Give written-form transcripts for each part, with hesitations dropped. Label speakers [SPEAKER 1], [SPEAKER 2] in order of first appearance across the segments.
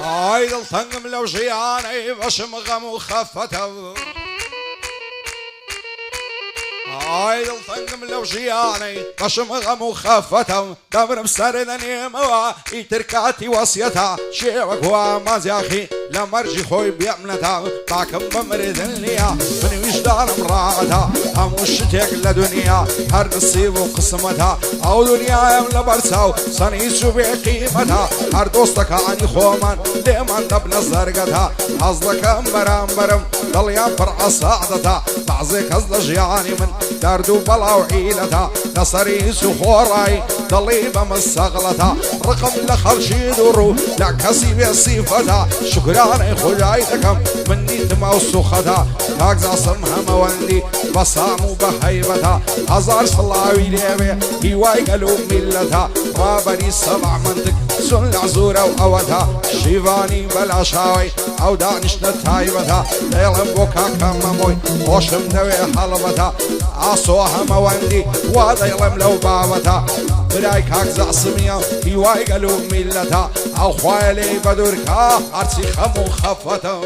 [SPEAKER 1] هاي ضلتنقم لو جياني بشمغم وخفته هاي ضلتنقم لو جياني بشمغم وخفته دبر بسردني موا يتركاتي وصيتها شيوك وما زياخي لمرجي خوي بيأمنتها باكم بمردن ليا من وجدان مراتها هموشتك لدنيا هر نصيب وقسمتها او دنيا يم لبرساو صنيسو بقيمتها هر دوستك عني خومن ديمان دبن زرقتها حظلك امبرم برم ضليان فرع صعدتها بعزك ازل جياني من دردو بلا وعيلتها نصريس وخوراي ضليبة مستغلتها رقم لخرشي درو لعكسي بصيفتها شكراني خجايتكم مني تموسختها تاكزا صمها موندي بصامو بهيبتها هزار صلاوي ليبي هواي قلوب ملتها رابني 7 منطق سن العزورة وأودها شيفاني بلا شاوي أو دانش نتايبتها ليلم بوكا كماموي خوشم دوي حلبتها عصوها موندي وديلم لو بابتها براي كاكزا سمية هواي قلوب ملتها أو خوالي بدوركا عرسي خمو خفتها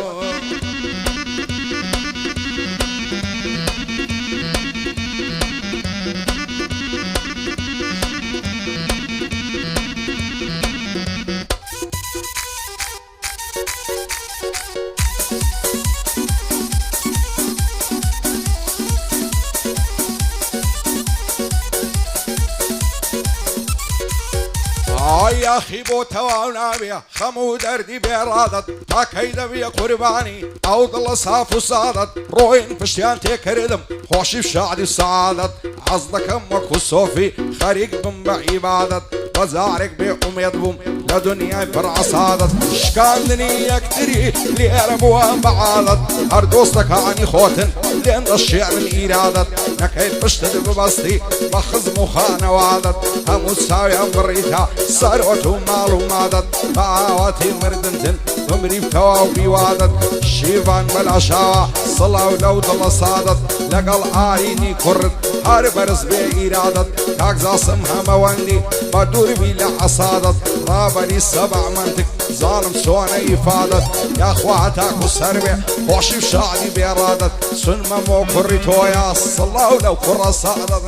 [SPEAKER 1] يا أخي بوتا ونابيا خمو دردي بيرادت تا كيدا بيا قرباني أو ضل صاف وصادت روين فشتيان تكردم خوشي بشعدي سعادت عزلك أمك وصوفي خريق بم بعبادت بزارك بأميد بم لدنيا فرع صادت شكاندني يكتري لأربوها بعادت هر دوستك عني خوتن لأن الشعر الإرادت نكيف فشتد ببستي بخز مخانة وعادت همو تساوي أمبريتها ثروة مال ومادت معاواتي مردنتن عمري بتواوبي وادت شيفان بالعشاوة صلاة ولو ضل صادت لقل عاريني كرد هار برز بإرادت كاكزا سمها موندي بدور بيلا عصادت رابني 7 منطق ظالم سونا يفادت يا اخواتك وسربع خوشي بشعدي بإرادت سنما مو كريتو يا صلاة ولو كرة صادت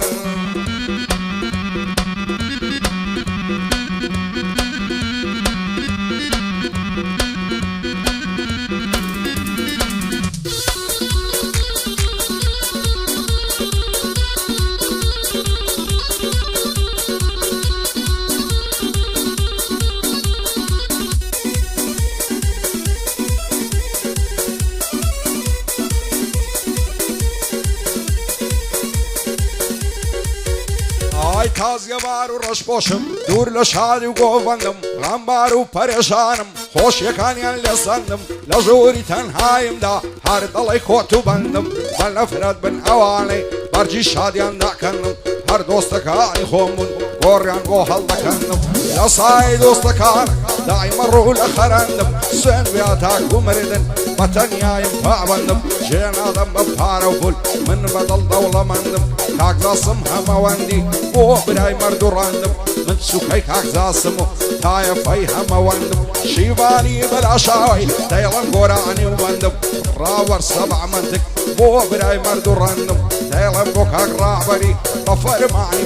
[SPEAKER 1] تاز یوارو رش باشم دور لشادی و گوندم غمبارو پریشانم خوش یکانیان لسندم لجوری تنهایم دا هر دلی خوتو بندم بل نفرد بن اوانی برجی شادیان دا کنم هر دوستکانی خومون گوریان گو حل کنم لسای دوستکان دائما رو لخرندم سن بیاتاک و مردن بطنیایم پابندم جین آدم بپارو بول من بدل دولة مندم كاكزا سمها موندي بو براي مردو راندم من سوكي كاكزا سمو تايا فيها موندم شيفاني بالعشاوي دايلان قوراني ومندم راور 7 منطق بو براي مردو راندم دايلان بوكاك رابري بفر معني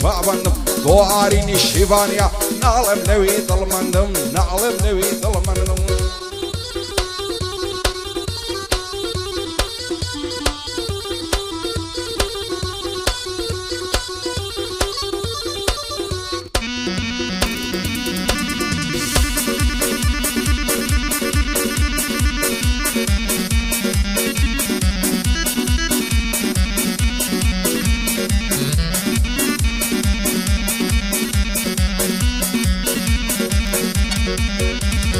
[SPEAKER 1] بابندم بو عاريني شيفانيا نعلم نوي ظلمندم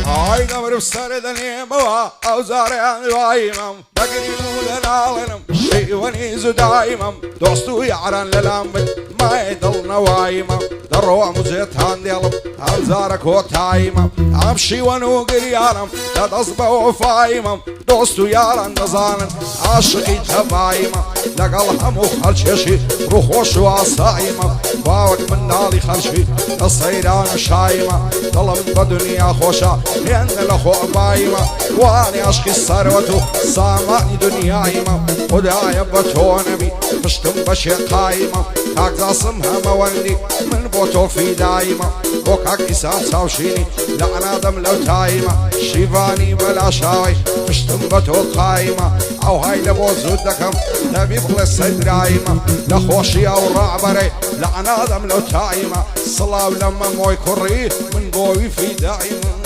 [SPEAKER 1] هاي قمر بسردني بوا او زاريان وايمم تقريبا لنالنم شي ونيزو دايمم دوستو يعران للامد ما يضل نوايمم دروا مزيت هاندي ام زارك وتايمم امشي ونوقريانم تتصبح وفايمم دوستو يارن دزانن عاشقي تبايمم لقلهم وخلشيشي روحوش وعصايمم باوك من نالي خلشي الصيران شايمة طلب بدنيا خوشا لأن لخو بايمة واني اشقي الثروة سامعني دنيايمة ودايا بتونبي مشتم بشي قايمة كاك زاسمها مولي من بوتو في دايمة وكاك إسام ساوشيني لعنا دم لو تايمة شيفاني بلا شاوي مشتم بتو قايمة او هاي لبو زودكم تبي بلس درايمة لخوشي او رعبري لعنا دم لو تايمة صلاة لما موي كوري من قوي في دايمة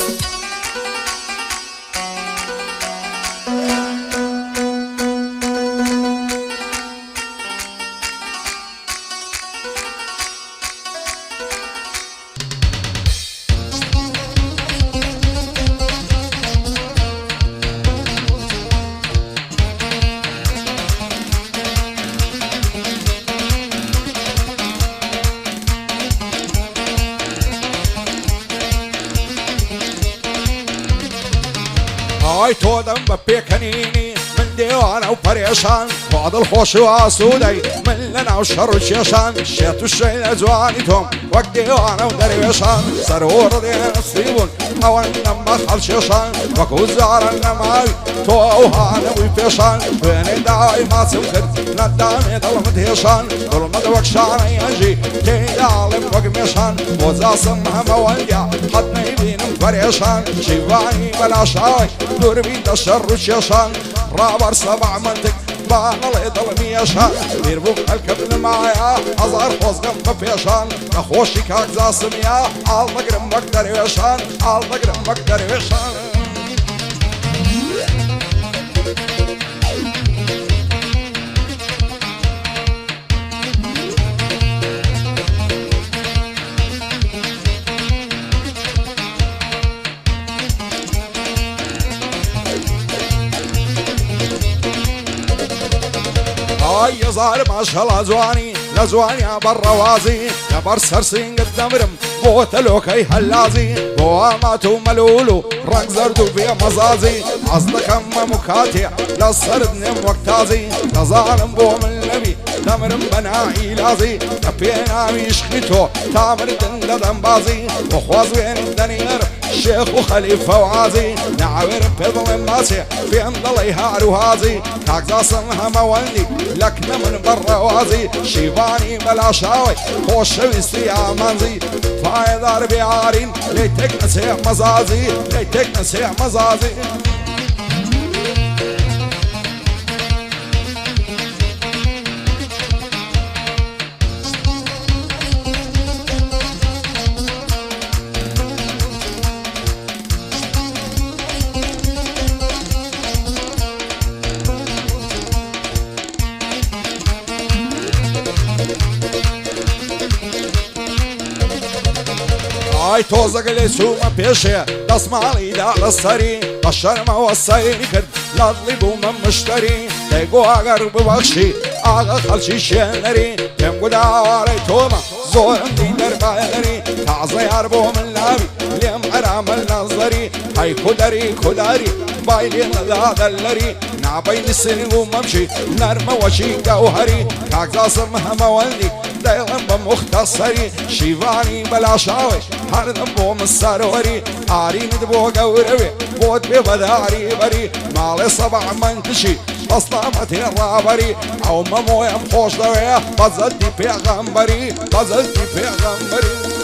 [SPEAKER 1] هاي تودم ببيكنيني من ديوانا وبريشان بعض الخوش وعسودي من لنا وشر الشيشان شيت الشيء ازوانيتهم وقت ديوانا ودريشان سرور دين الصيبون او انما خل شيشان وكو زعر النماوي توهانا ويفيشان بين داعي ما سمكت ندامي ظلمت هيشان ظلمت وكشان يجي كي عالم وقميشان وزا سمها موليا حد يبين فريشان شيفاني بلا شاي دور بيد الشر الشيشان رابر سبع منطق بانا ليضل ميشان بيربوك الكبل معايا أزهر خوزقم بفيشان نخوشي كاك زاسميا عالدقرم مقدر ويشان عالدقرم مقدر ويشان هاي يظهر ما شاء الله زواني لزواني بالروازي يا برسرسين قدام رم بوتلو كي هلازي بواماتو ملولو رق زردو في مزازي عصدك اما مكاتي لصردني وقتازي تظالم بو من النبي تمرم بناعي لازي تبينا ميشخيتو تامر دندن بازي وخواز وين الدنير الشيخ وخليفة وعازي نعور بيضل ماسي في انضليها عروهازي كاك زاسمها مولي لكنا من برا وازي شيفاني بلا شاوي خوش ويستي عمانزي فايدار بيعارين ليتك نسيح مزازي ليتك نسيح مزازي هاي توزق لسوما بيشي تسمعلي دا للسري الشرمة والسيري كد لطلبو من مشتري تيقو اغر ببخشي اغا خلشي شينري تيمقو داواري توما زورم دي دربالري تعزي عربو من لابي ليم عرام النظري هاي كدري كدري بايلي ندا دلري نعبين السنين وممشي نرمى وشي جوهري كاك زاسمها مولي دايما بمختصري شيفاني بلا شاوي هردم بو مساروري عارين دبو قوربي بود ببداري بري مالي صبع منتشي بصلامتي الرابري او ممو يمخوش دوية بزلتي بيغمبري بزلتي بيغمبري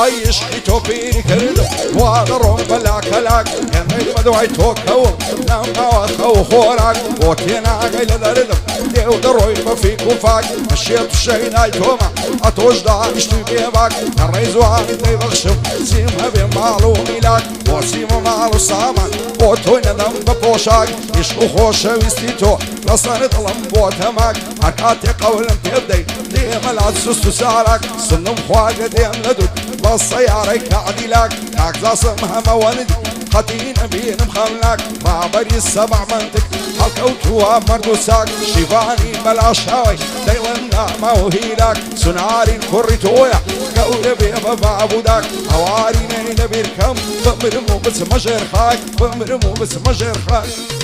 [SPEAKER 1] عشقی تو پیری کردم وادرم بلا کلاک کنید مدوی تو کول لما خو خورک و تیناقی لدردم دیو دروی بفیک و فاک مشیت شینای توما اتوش داشتی بیباک الريزواني تبغشم سيمها بمالو ميلاك وسيم مالو سامان بوتوين دم ببوشاك يشقو خوش ويستيتو لصنت لمبو تماك حكاتي قولم تبدي ديم العدسوس سالك سنم خواجة ديم لدود بالسيارة كعديلاك كاكزا سمها موالدي قتين بين مخملك رابري السبع منطق حلقوتها مردوساك شيفاني بلا شاوي ديلنا ما وهيلاك سناري كوريتويا قولبي بابوداك هواري نيل بيركم بمرمو بس مجر خاك بمرمو بس مجر خاك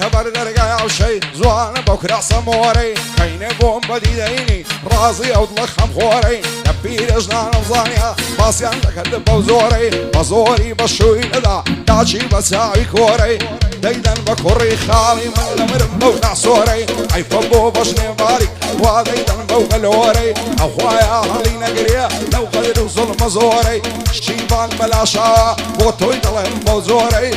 [SPEAKER 1] تبردرقا او شي زوانا بكرة صموري كاين بوم بديديني رازي او تلخم خوري نبير اجنان وزانيا باسي عندك الدب وزوري بزوري بشوي لدا داشي بساوي كوري ديدن بكوري خالي من لمرم بونا صوري عيفبو بشني بارك وديدن بوغلوري اخوايا هالي نقريا لو قدر وظلم زوري شيبان بلا شا بوتوي دلهم بوزوري